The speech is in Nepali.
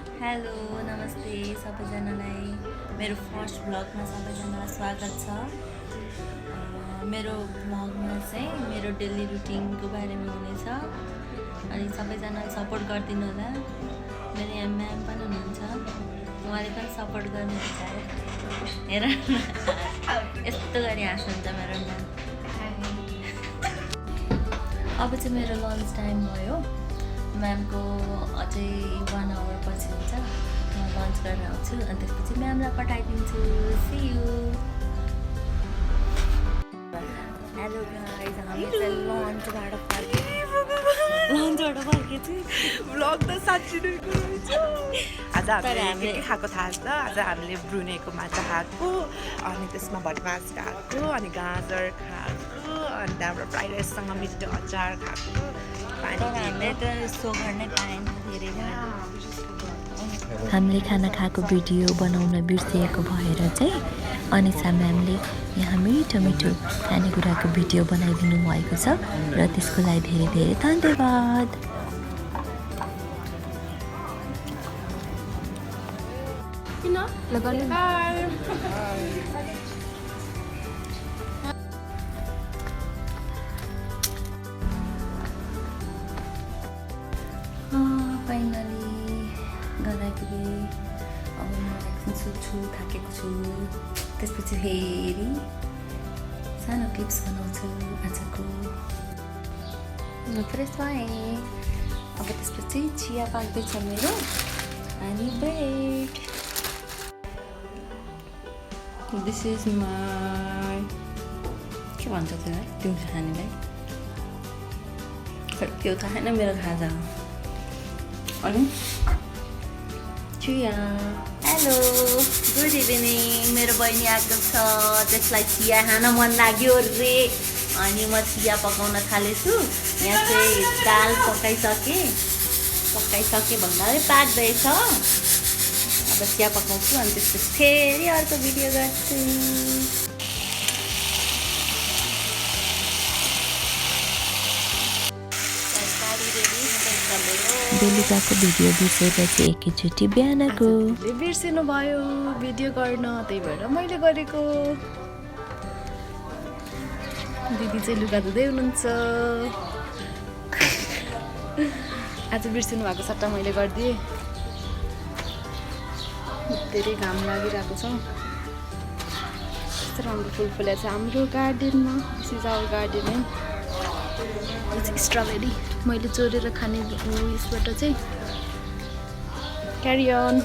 हेलो नमस्ते सबैजनालाई मेरो फर्स्ट भ्लगमा सबैजनालाई स्वागत छ। मेरो भ्लगमा चाहिँ मेरो डेली रुटिनको बारेमा हुनेछ अनि सबैजनाले सपोर्ट गरिदिनु होला। मेरो यहाँ म्याम पनि हुनुहुन्छ, उहाँले पनि सपोर्ट गर्नुहुन्छ। हेर यस्तो गरी हाँस्नुहुन्छ मेरो म्याम। अब चाहिँ मेरो लन्च टाइम भयो, म्यामको अझै 1 आवर पछि हुन्छ। म लन्च गरेर आउँछु अनि त्यसपछि म्यामलाई पठाइदिन्छु। C you. हेलो गाइस, हामी चाहिँ लन्चबाट फर्केछु। भ्लग त साँच्ची नै रहेछ। आज हामीले के खाएको थाहा छ? आज हामीले ब्रुनेको माछा खाएको, अनि त्यसमा भटमास खाएको, अनि गाजर खाएको, अनि त्यहाँबाट फ्राइड राइससँग मिठो अचार खाएको। हामीले त सो गर्ने टाइम धेरै हामीले खाना खाएको भिडियो बनाउन बिर्सिएको भएर चाहिँ अनिसा म्यामले यहाँ मिठो मिठो खानेकुराको भिडियो बनाइदिनु भएको छ र त्यसको लागि धेरै धेरै धन्यवाद। फाइनली घर आइपुगेँ। अब म एकछिन सुत्छु, थाकेको छु। त्यसपछि फेरि सानो क्लिप्स बनाउँछु आजको। फ्रेस भएँ। अब त्यसपछि चिया पाक्दैछ मेरो अनि ब्रेड। दिस इज माई के भन्छ त्यसलाई, दिउँसो खानेलाई त्यो त होइन, मेरो खाजा हो। अनि चिया। Hello good evening. मेरो बहिनी आएको छ, त्यसलाई चिया खान मन लाग्यो रे अनि म चिया पकाउन थालेछु। यहाँ चाहिँ दाल पकाइसकेँ भन्नाले पाक्दैछ। अब चिया पकाउँछु अनि त्यसपछि फेरि अर्को भिडियो गर्छु। बेलुकाको भिडियो बिर्सेपछि एकैचोटि बिहानको बिर्सिनु भयो भिडियो गर्न, त्यही भएर मैले गरेको। दिदी चाहिँ लुगा धुँदै हुनुहुन्छ। आज बिर्सिनु भएको सट्टा मैले गरिदिएँ। धेरै घाम लागिरहेको छ। कस्तो राम्रो फुल फुलेको छ हाम्रो गार्डनमा। दिस इज आवर गार्डन है। स्ट्रबेरी मैले चोरेर खाने हो यसबाट चाहिँ। क्यारी अन।